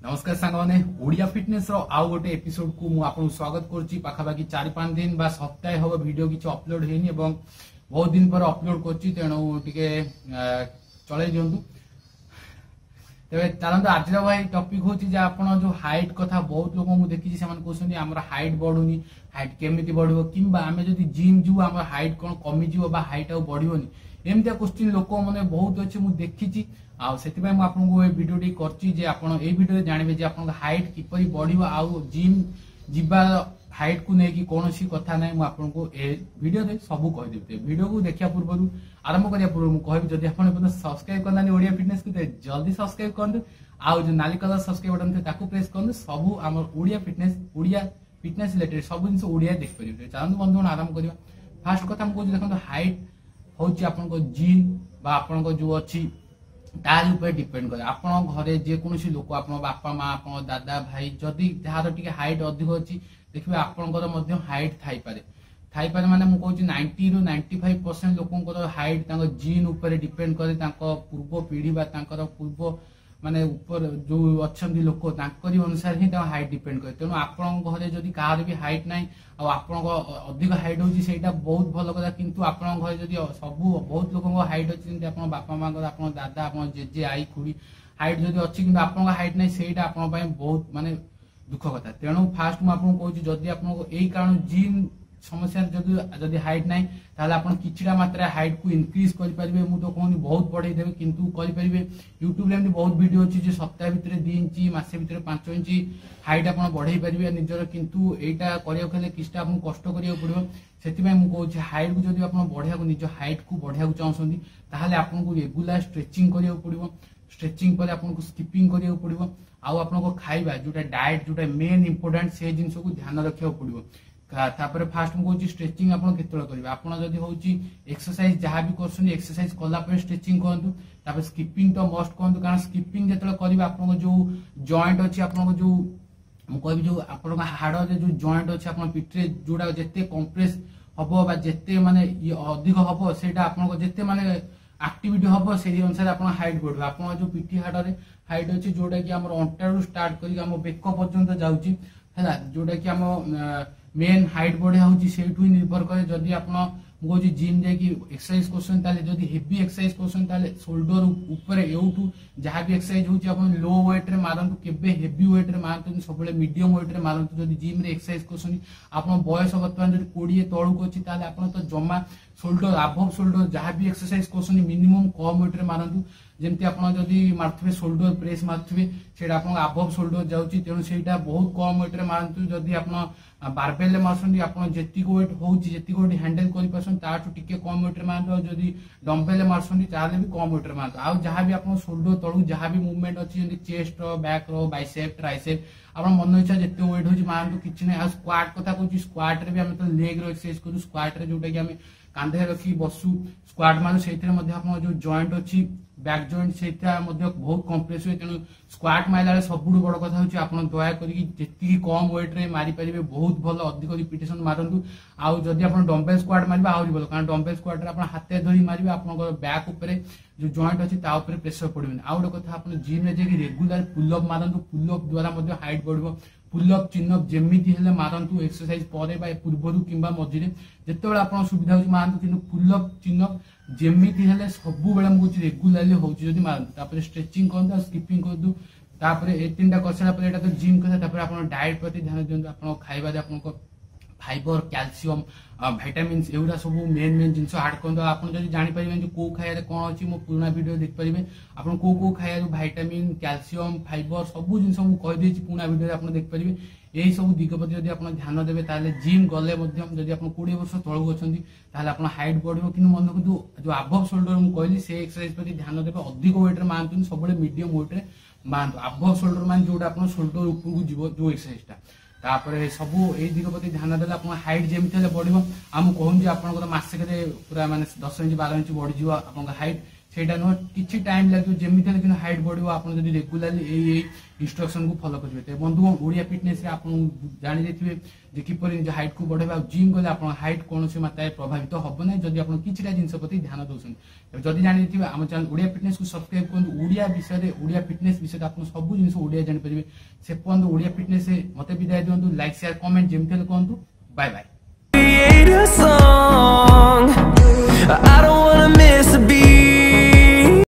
नमस्कार सांग मैंने ओडिया फिटनेस रो आउ गोटे एपिसोड को मु आपन स्वागत करछि। पाखापाखि 4-5 दिन बा सप्ताह हो वीडियो किछ अपलोड हेनी एवं बहुत दिन पर अपलोड करछि, तेणु टिके चले दियंतु। तबे चलंतु आज भाई टॉपिक होछि जे आपन जो हाइट कथा बहुत लोक मु देखि से मन कोसनी हमर हाइट बढ़ुनी, हाइट केमिति बढ़िबो किंबा आमे जदी जिम जु हमर हाइट कोन कमी जिवो बा हाइट आ बढ़िबोनी, एमतिया क्वेश्चन लोक माने बहुत अछि मु देखिछि। आ सेति भाई मु आपन वीडियो टी करछि जे आपन ए वीडियो रे जानिबे जे आपन हाइट किपरि बढ़िबो आ जिम जिबा हाइट को नेकी कोनोसी कथा नै मु आपन को ए वीडियो रे सब कहि देबे। वीडियो को देखिया पूर्व आरंभ करिया पूर्व मु कहबि जदी आपन अपन सब्सक्राइब करनानी ओडिया फिटनेस को जल्दी सब्सक्राइब करदु, आ जो नाली कलर सब्सक्राइब बटन थे ताको प्रेस करदु। सब हमर ओडिया फिटनेस रिलेटेड सब जिंस ओडिया देख परिबे। चलंतु बंधु आरंभ करिया। फर्स्ट कथा मु कहि देखंतु हाइट होछि आपन को जीन बा आपन को जो अछि तार ऊपर डिपेंड करे। आपन घरे जे कोनोसी लोक आपन बापा मां आपन दादा भाई जदी जहार टिके हाइट अधिक अछि देखबे आपनकर मध्य हाइट थाई पारे माने मु कहूची 90 रु 95% लोकंकर हाइट तांको जीन ऊपर डिपेंड करे। तांको पूर्व पीढ़ी बा तांकर पूर्व माने ऊपर जो अछंती लोक तांकरी अनुसार ही ता हाइट डिपेंड करे। तेनु आपन घरे जदी कार भी हाइट नाही आ आपन को अधिक हाइट होची सेटा बहुत भलो कथा, किंतु आपन घरे जदी सब बहुत लोकन को हाइट अछि जेंति आपन बापा मां को आपन दादा आपन जेजे आई खुडी हाइट जदी अछि किंतु आपन को हाइट नाही सेटा आपन पय बहुत माने दुख कथा। तेनु फास्ट मु आपन कहूची जदी आपन को एई कारण जीन समस्या जदी हाइट नाही ताले आपन किछिटा मात्रा हाइट को इंक्रीज करि परिबे। मु तो कोनी बहुत बढ़ाई देबे किंतु करि परिबे। YouTube रे बहुत वीडियो अछि जे सप्ताह भितरे 2 इंची मासे भितरे 5 इंची हाइट आपन बढ़ाई परिबे निजर, किंतु एटा करियो खेले किछटा आपन कष्ट करियो पड़िबो। सेति में मु कहूची हाइट को जदी आपन बढ़िया को निज हाइट को बढ़िया को चाहसोंदी ताले आपन को रेगुलर स्ट्रेचिंग करियो पड़िबो। स्ट्रेचिंग पर आपन को स्किपिंग करियो पड़िबो। आ आपन को खाइबा जोटा डाइट जोटा मेन इंपोर्टेंट से जिंस को ध्यान रखियो पड़िबो। तापर फास्ट मु कहूची स्ट्रेचिंग आपन केतळ करिबा। आपन जदी होची एक्सरसाइज जहां भी करसुनी एक्सरसाइज कला पर स्ट्रेचिंग करंतु। तापर स्किपिंग तो मस्ट करंतु, कारण स्किपिंग जेतळ करिबा आपन को जो जॉइंट अछि आपन को जो मु कहबी जो आपन का हाड़ जे जो जॉइंट अछि आपन पिठरे जोडा जेते कंप्रेस हबो बा जेते माने अधिक हबो सेटा आपन को जेते माने एक्टिविटी हबो सेही अनुसार आपन हाइट बढ़बा। आपन जो पिठी हाड़ रे हाइट अछि जोडा कि हमर अंटारू स्टार्ट करी हम बेक पर्यंत जाउची हैला, जोडा कि हम मेन हाइट बढ़िया होची सेठु निर्भर करे। जदी आपन मुझे जिम जाए कि एक्सरसाइज करसन ताले जदी हेवी एक्सरसाइज करसन ताले शोल्डर ऊपर एउठू जहां भी एक्सरसाइज होची आपन लो वेट रे मारंतु, केबे हेवी वेट रे मारंतु, सबले मीडियम वेट रे मारंतु। जदी जिम रे एक्सरसाइज करसन आपन बयस वर्तमान जदी 20 तळु को अछि ताले आपन तो जमा शोल्डर अबव शोल्डर जहां भी एक्सरसाइज करसन मिनिमम कम वेट रे मारंतु। जेमति आपन जदी मारथबे शोल्डर प्रेस मारथबे सेटा आपन अबव शोल्डर जाउची, तेनु सेटा बहुत कम वेट रे मारंतु। जदी आपन बारबेल मारसन आपन जेति को वेट होची जेति को हैंडल करि परसन ताटु टिके कम वेट रे मारंतु। जदी डंबेल मारसन ताले भी कम वेट रे मारंतु। आ जहां भी आपन शोल्डर तळु जहां भी मूवमेंट अछि जेंति चेस्ट रो बैक रो बाइसेप ट्राइसेप आपन मन इच्छा जेते वेट होची मारंतु किछि नै। आ स्क्वाट कथा कहूची स्क्वाट रे भी हम तो लेग रो एक्सरसाइज करू। स्क्वाट रे जोटा कि हम कांधे रखी बसु स्क्वाट मानु सेथिरे मध्ये आपन जो जॉइंट अछि बैक जॉइंट सेटा मध्ये बहुत कंप्रेस होय। तेनु स्क्वाट माइला सबुडु बड़ कथा होची आपन दया करी जेति कम वेट रे मारी परिबे बहुत भलो अधिक रिपीटेशन मारंतु। आ जदी आपन डंबेल स्क्वाट मारिबा आउरी भलो, कारण डंबेल स्क्वाट रे आपन हाथे धरि मारिबे आपन बैक ऊपर जो जॉइंट अछि ता ऊपर प्रेशर पडिबे। आ ओडे कथा आपन जिम रे जे रेगुलर पुल अप मारंतु, पुल अप द्वारा मध्ये हाइट बढ़िबो। पुल अप चिन अप जेमिति हेले मारंतु एक्सरसाइज परे बा पूर्वरु किंबा मझिरे जेतेबेला आपन सुविधा होची मारंतु, किंतु पुल अप चिन अप जेमिति हेले सबु बेला मुची रेगुलरली होची जदी मारंतु। तापर स्ट्रेचिंग करंतु, स्किपिंग करंतु, तापर ए तीनटा करसला पर एटा तो जिम कथा। तापर आपन डाइट प्रति ध्यान दियंतु। आपन खाइबा जे आपन को फाइबर कैल्शियम विटामिन्स एउरा सब मेन जिंस ऐड करंतु। आपन जदी जानि परिबेन जे को खाया रे कोन अछि मो पुराना वीडियो देख परिबे। आपन को खाया जो विटामिन कैल्शियम फाइबर सब जिंस मु कहि देछि पुराना वीडियो रे आपन देख परिबे। एही सब दिगपति जदी आपन ध्यान देबे ताले जिम गले मध्यम जदी आपन 20 वर्ष तळु अछंती ताले आपन हाइट बढ़िबो। किनु मन को जो अबव शोल्डर मु कहली से एक्सरसाइज प्रति ध्यान देबे। अधिक वेट रे मानतु सबले मीडियम वेट रे मानतु। अबव शोल्डर मान जोटा आपन शोल्डर ऊपर को जीवो जो एक्सरसाइजटा तापर सबू ए दिग प्रति ध्यान देला आपन हाइट जेमति हेले बढ़िबो। हम कहूं जे आपन मासे के पूरा माने 10 इंच 12 इंच बढ़ी जीवो आपन हाइट सेटा नुह किछि टाइम लगे जेमिति लेकिन हाइट बढ़िबो आपण जदी रेगुलरली एई इंस्ट्रक्शन को फॉलो करिवे ते बंधु ओडिया फिटनेस रे आपण जानि देथिबे जे किपरि निज हाइट को बढ़ेबा जिम गले आपण हाइट कोनोसी मात्रा प्रभावित होबो नै जदी आपण किछिटा जिंस प्रति ध्यान दोसन जदी जानि देथिबे हम चैनल ओडिया फिटनेस को सब्सक्राइब करु ओडिया विषय रे ओडिया फिटनेस विषय रे आपण सब जिंस ओडिया जानि परिबे से पन ओडिया फिटनेस मते विदाय दियंतु लाइक शेयर कमेंट जेमिति ले कोंतु बाय बाय।